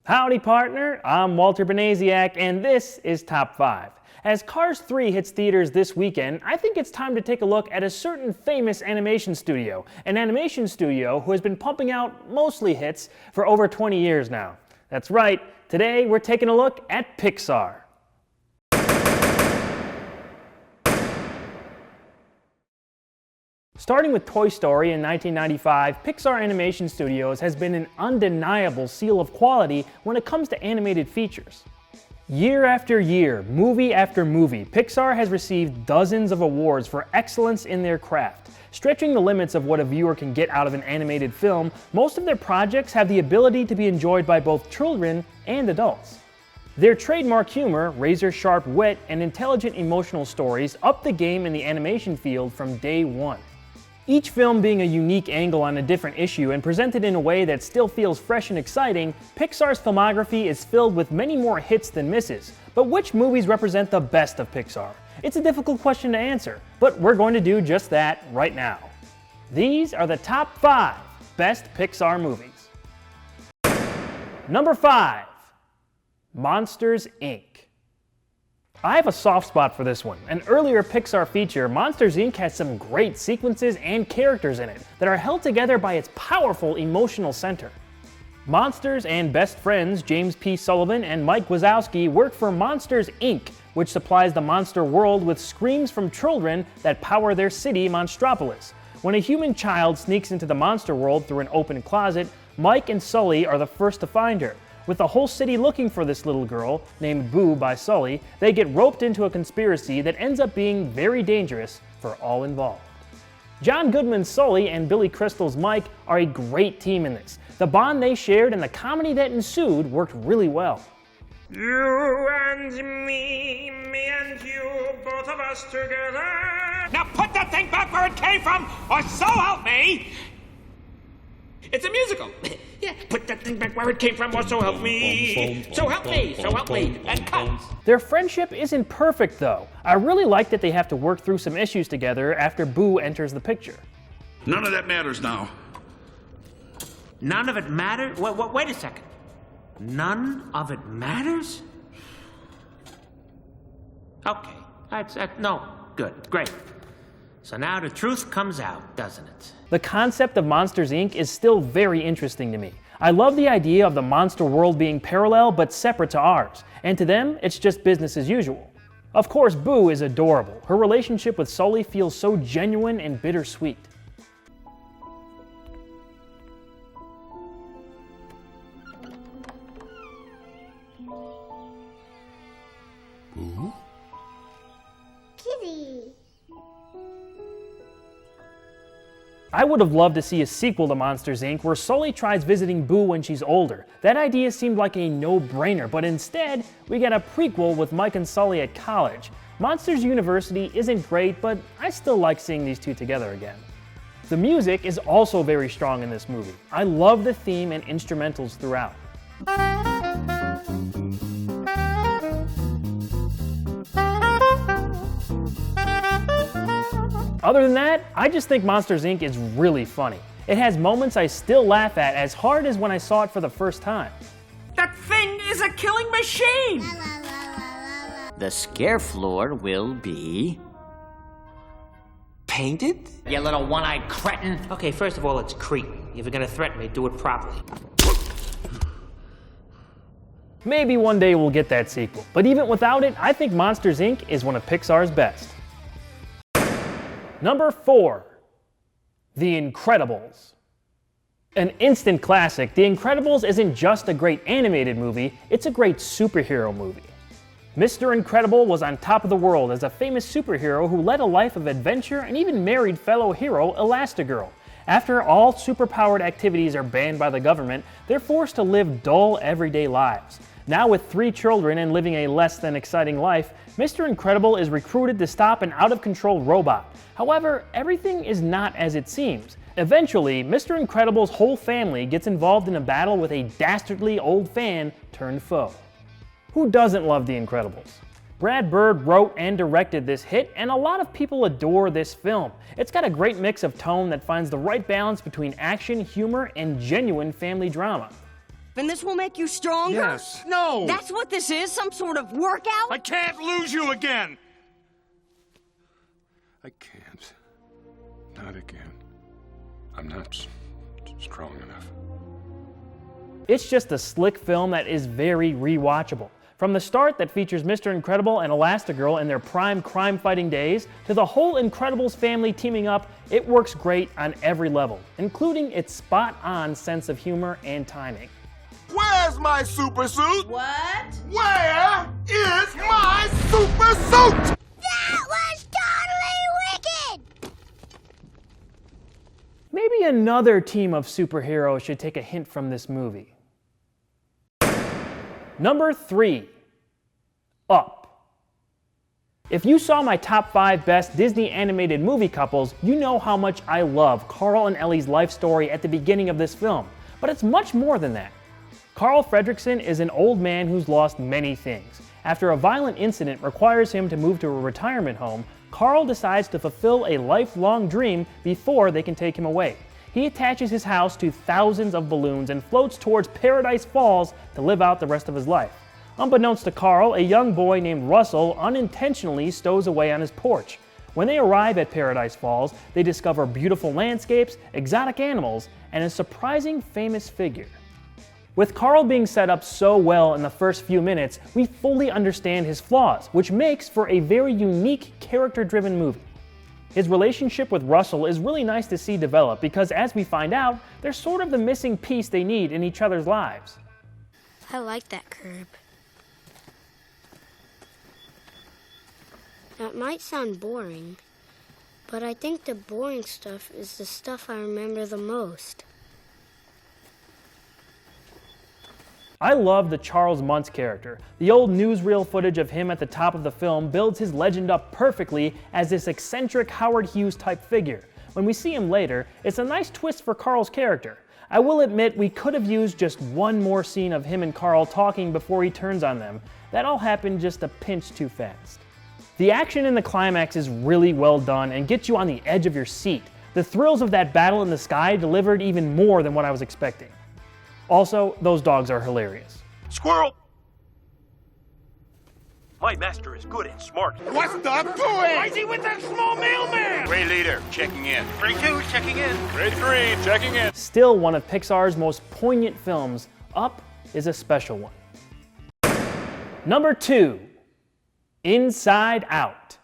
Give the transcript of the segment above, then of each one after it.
Howdy partner, I'm Walter Benasiak and this is Top 5. As Cars 3 hits theaters this weekend, I think it's time to take a look at a certain famous animation studio, an animation studio who has been pumping out mostly hits for over 20 years now. That's right, today we're taking a look at Pixar. Starting with Toy Story in 1995, Pixar Animation Studios has been an undeniable seal of quality when it comes to animated features. Year after year, movie after movie, Pixar has received dozens of awards for excellence in their craft. Stretching the limits of what a viewer can get out of an animated film, most of their projects have the ability to be enjoyed by both children and adults. Their trademark humor, razor-sharp wit, and intelligent emotional stories up the game in the animation field from day one. Each film being a unique angle on a different issue and presented in a way that still feels fresh and exciting, Pixar's filmography is filled with many more hits than misses. But which movies represent the best of Pixar? It's a difficult question to answer, but we're going to do just that right now. These are the top 5 best Pixar movies. Number 5, Monsters, Inc. I have a soft spot for this one. An earlier Pixar feature, Monsters, Inc. has some great sequences and characters in it that are held together by its powerful emotional center. Monsters and best friends James P. Sullivan and Mike Wazowski work for Monsters, Inc., which supplies the monster world with screams from children that power their city, Monstropolis. When a human child sneaks into the monster world through an open closet, Mike and Sully are the first to find her. With the whole city looking for this little girl, named Boo by Sully, they get roped into a conspiracy that ends up being very dangerous for all involved. John Goodman's Sully and Billy Crystal's Mike are a great team in this. The bond they shared and the comedy that ensued worked really well. You and me and you, both of us together. Now put that thing back where it came from, or so help me! It's a musical. Yeah, put that thing back where it came from, or so help me. So help me, so help me, and cut. Their friendship isn't perfect though. I really like that they have to work through some issues together after Boo enters the picture. None of that matters now. None of it matters? Wait a second. None of it matters? Okay, no, good, great. So now the truth comes out, doesn't it? The concept of Monsters, Inc. is still very interesting to me. I love the idea of the monster world being parallel but separate to ours, and to them, it's just business as usual. Of course, Boo is adorable. Her relationship with Sully feels so genuine and bittersweet. Boo? Kitty. I would have loved to see a sequel to Monsters, Inc. where Sully tries visiting Boo when she's older. That idea seemed like a no-brainer, but instead, we get a prequel with Mike and Sully at college. Monsters University isn't great, but I still like seeing these two together again. The music is also very strong in this movie. I love the theme and instrumentals throughout. Other than that, I just think Monsters, Inc. is really funny. It has moments I still laugh at as hard as when I saw it for the first time. That thing is a killing machine! The scare floor will be painted? You little one-eyed cretin. Okay, first of all, it's creepy. If you're gonna threaten me, do it properly. Maybe one day we'll get that sequel, but even without it, I think Monsters, Inc. is one of Pixar's best. Number 4, The Incredibles. An instant classic, The Incredibles isn't just a great animated movie, it's a great superhero movie. Mr. Incredible was on top of the world as a famous superhero who led a life of adventure and even married fellow hero Elastigirl. After all superpowered activities are banned by the government, they're forced to live dull, everyday lives. Now with 3 children and living a less than exciting life, Mr. Incredible is recruited to stop an out-of-control robot. However, everything is not as it seems. Eventually, Mr. Incredible's whole family gets involved in a battle with a dastardly old fan turned foe. Who doesn't love The Incredibles? Brad Bird wrote and directed this hit, and a lot of people adore this film. It's got a great mix of tone that finds the right balance between action, humor, and genuine family drama. and this will make you stronger? Yes. No! That's what this is? Some sort of workout? I can't lose you again! I can't. Not again. I'm not strong enough. It's just a slick film that is very rewatchable. From the start that features Mr. Incredible and Elastigirl in their prime crime-fighting days, to the whole Incredibles family teaming up, it works great on every level, including its spot-on sense of humor and timing. Where's my super suit? What? Where is my super suit? That was totally wicked! Maybe another team of superheroes should take a hint from this movie. Number 3, Up. If you saw my top 5 best Disney animated movie couples, you know how much I love Carl and Ellie's life story at the beginning of this film, but it's much more than that. Carl Fredricksen is an old man who's lost many things. After a violent incident requires him to move to a retirement home, Carl decides to fulfill a lifelong dream before they can take him away. He attaches his house to thousands of balloons and floats towards Paradise Falls to live out the rest of his life. Unbeknownst to Carl, a young boy named Russell unintentionally stows away on his porch. When they arrive at Paradise Falls, they discover beautiful landscapes, exotic animals, and a surprising famous figure. With Carl being set up so well in the first few minutes, we fully understand his flaws, which makes for a very unique, character-driven movie. His relationship with Russell is really nice to see develop because, as we find out, they're sort of the missing piece they need in each other's lives. I like that curb. That might sound boring, but I think the boring stuff is the stuff I remember the most. I love the Charles Muntz character. The old newsreel footage of him at the top of the film builds his legend up perfectly as this eccentric Howard Hughes type figure. When we see him later, it's a nice twist for Carl's character. I will admit we could have used just one more scene of him and Carl talking before he turns on them. That all happened just a pinch too fast. The action in the climax is really well done and gets you on the edge of your seat. The thrills of that battle in the sky delivered even more than what I was expecting. Also, those dogs are hilarious. Squirrel! My master is good and smart. What's the doing? Why is he with that small mailman? Grade leader, checking in. Grade 2, checking in. Grade 3, checking in. Still one of Pixar's most poignant films, Up is a special one. Number 2, Inside Out.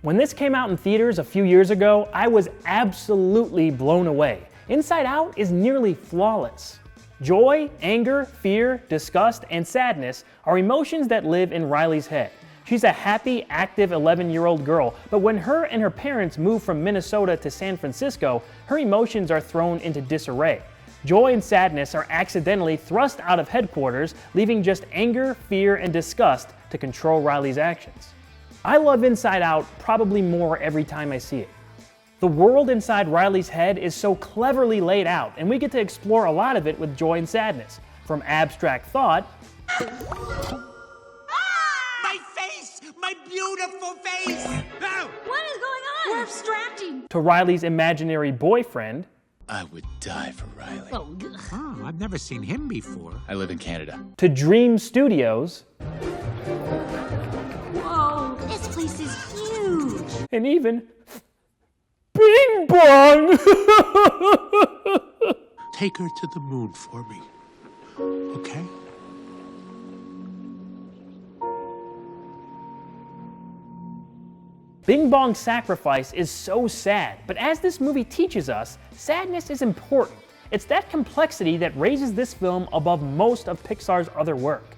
When this came out in theaters a few years ago, I was absolutely blown away. Inside Out is nearly flawless. Joy, anger, fear, disgust, and sadness are emotions that live in Riley's head. She's a happy, active 11-year-old girl, but when her and her parents move from Minnesota to San Francisco, her emotions are thrown into disarray. Joy and sadness are accidentally thrust out of headquarters, leaving just anger, fear, and disgust to control Riley's actions. I love Inside Out probably more every time I see it. The world inside Riley's head is so cleverly laid out, and we get to explore a lot of it with joy and sadness. From abstract thought, My face! My beautiful face! Ow! What is going on? We're abstracting. to Riley's imaginary boyfriend, I would die for Riley. Oh, I've never seen him before. I live in Canada. to Dream Studios, Whoa, this place is huge. and even Bing Bong! Take her to the moon for me. Okay? Bing Bong's sacrifice is so sad, but as this movie teaches us, sadness is important. It's that complexity that raises this film above most of Pixar's other work.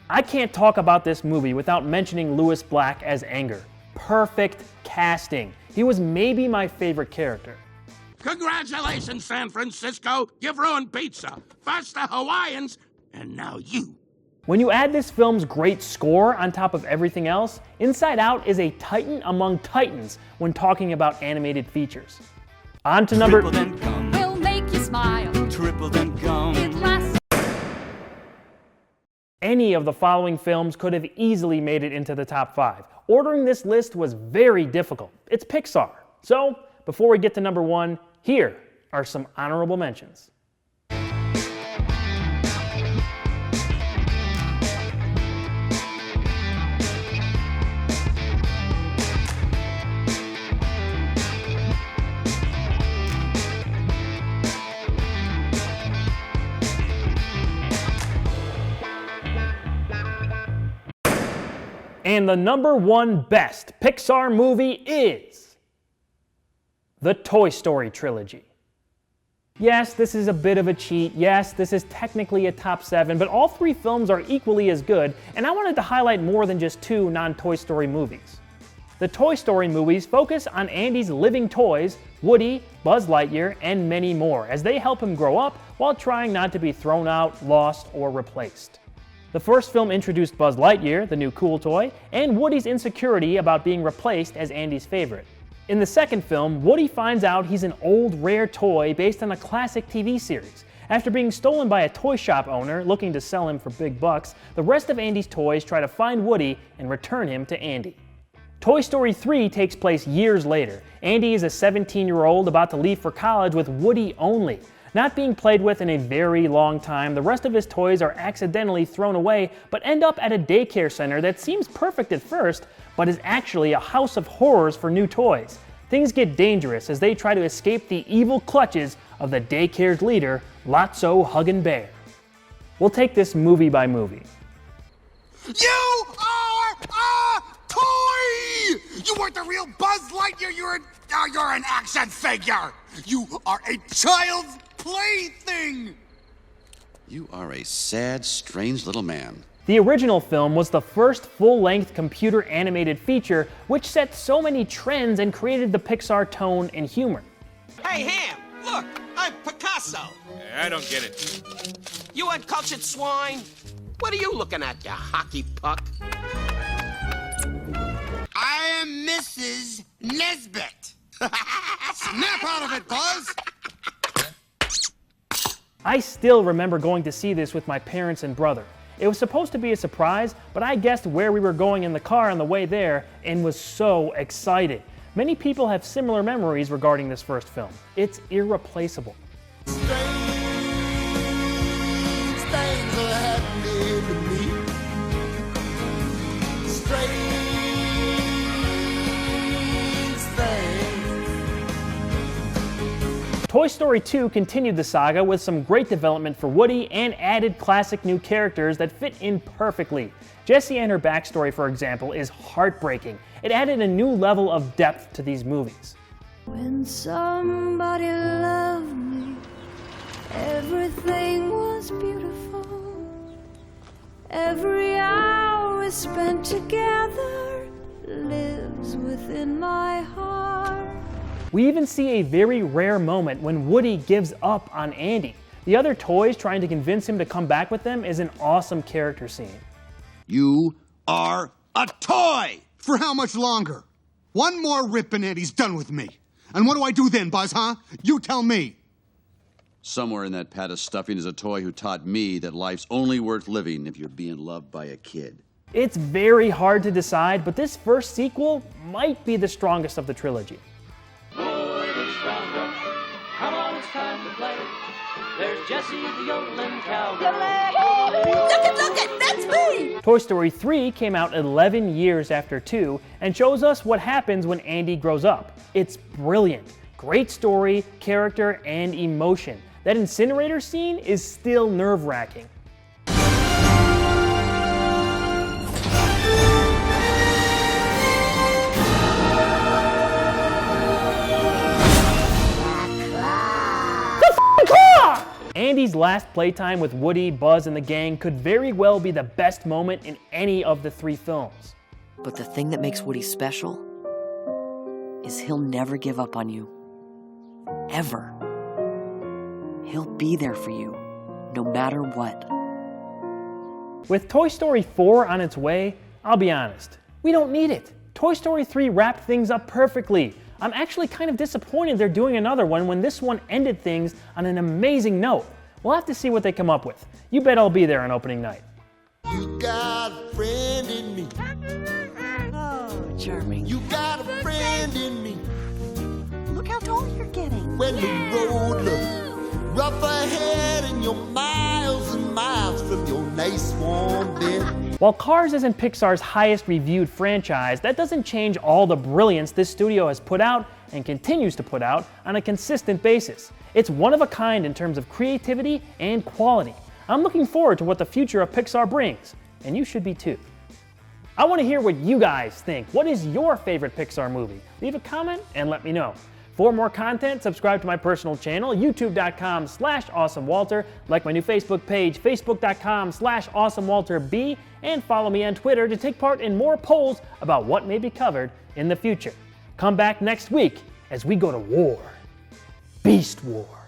I can't talk about this movie without mentioning Louis Black as Anger. Perfect casting. He was maybe my favorite character. Congratulations, San Francisco. You've ruined pizza. First the Hawaiians, and now you. When you add this film's great score on top of everything else, Inside Out is a titan among titans when talking about animated features. On to number... Will make you smile. Triple then gum. It lasts. Any of the following films could have easily made it into the top 5. Ordering this list was very difficult. It's Pixar. So, before we get to number 1, here are some honorable mentions. And the #1 best Pixar movie is the Toy Story trilogy. Yes, this is a bit of a cheat. Yes, this is technically a top 7, but all 3 films are equally as good, and I wanted to highlight more than just 2 non-Toy Story movies. The Toy Story movies focus on Andy's living toys, Woody, Buzz Lightyear, and many more, as they help him grow up while trying not to be thrown out, lost, or replaced. The first film introduced Buzz Lightyear, the new cool toy, and Woody's insecurity about being replaced as Andy's favorite. In the second film, Woody finds out he's an old, rare toy based on a classic TV series. After being stolen by a toy shop owner looking to sell him for big bucks, the rest of Andy's toys try to find Woody and return him to Andy. Toy Story 3 takes place years later. Andy is a 17-year-old about to leave for college with Woody only. Not being played with in a very long time, the rest of his toys are accidentally thrown away, but end up at a daycare center that seems perfect at first, but is actually a house of horrors for new toys. Things get dangerous as they try to escape the evil clutches of the daycare's leader, Lotso Huggin' Bear. We'll take this movie by movie. You are a toy! You weren't the real Buzz Lightyear, you're an action figure! You are a child's plaything! You are a sad, strange little man. The original film was the first full-length computer animated feature which set so many trends and created the Pixar tone and humor. Hey, Ham, look, I'm Picasso. I don't get it. You uncultured swine. What are you looking at, you hockey puck? I am Mrs. Nesbit. Snap out of it, Buzz! I still remember going to see this with my parents and brother. It was supposed to be a surprise, but I guessed where we were going in the car on the way there and was so excited. Many people have similar memories regarding this first film. It's irreplaceable. Toy Story 2 continued the saga with some great development for Woody and added classic new characters that fit in perfectly. Jessie and her backstory, for example, is heartbreaking. It added a new level of depth to these movies. When somebody loved me, everything was beautiful. Every hour we spent together lives within my heart. We even see a very rare moment when Woody gives up on Andy. The other toys trying to convince him to come back with them is an awesome character scene. You are a toy! For how much longer? One more rip and Andy's done with me. And what do I do then, Buzz, huh? You tell me. Somewhere in that pat of stuffing is a toy who taught me that life's only worth living if you're being loved by a kid. It's very hard to decide, but this first sequel might be the strongest of the trilogy. Come on, it's time to play. There's Jessie the yodeling cowboy. Look it, that's me! Toy Story 3 came out 11 years after 2 and shows us what happens when Andy grows up. It's brilliant. Great story, character, and emotion. That incinerator scene is still nerve-wracking. Andy's last playtime with Woody, Buzz, and the gang could very well be the best moment in any of the 3 films. But the thing that makes Woody special is he'll never give up on you. Ever. He'll be there for you, no matter what. With Toy Story 4 on its way, I'll be honest, we don't need it. Toy Story 3 wrapped things up perfectly. I'm actually kind of disappointed they're doing another one when this one ended things on an amazing note. We'll have to see what they come up with. You bet I'll be there on opening night. You got a friend in me. Oh, charming. You got a friend in me. Look how tall you're getting. When the road looks rough ahead and you're miles and miles from your nice warm bed. While Cars isn't Pixar's highest reviewed franchise, that doesn't change all the brilliance this studio has put out and continues to put out on a consistent basis. It's one of a kind in terms of creativity and quality. I'm looking forward to what the future of Pixar brings, and you should be too. I want to hear what you guys think. What is your favorite Pixar movie? Leave a comment and let me know. For more content, subscribe to my personal channel, youtube.com/awesomewalter, like my new Facebook page, facebook.com/awesomewalterb, and follow me on Twitter to take part in more polls about what may be covered in the future. Come back next week as we go to war. Beast War.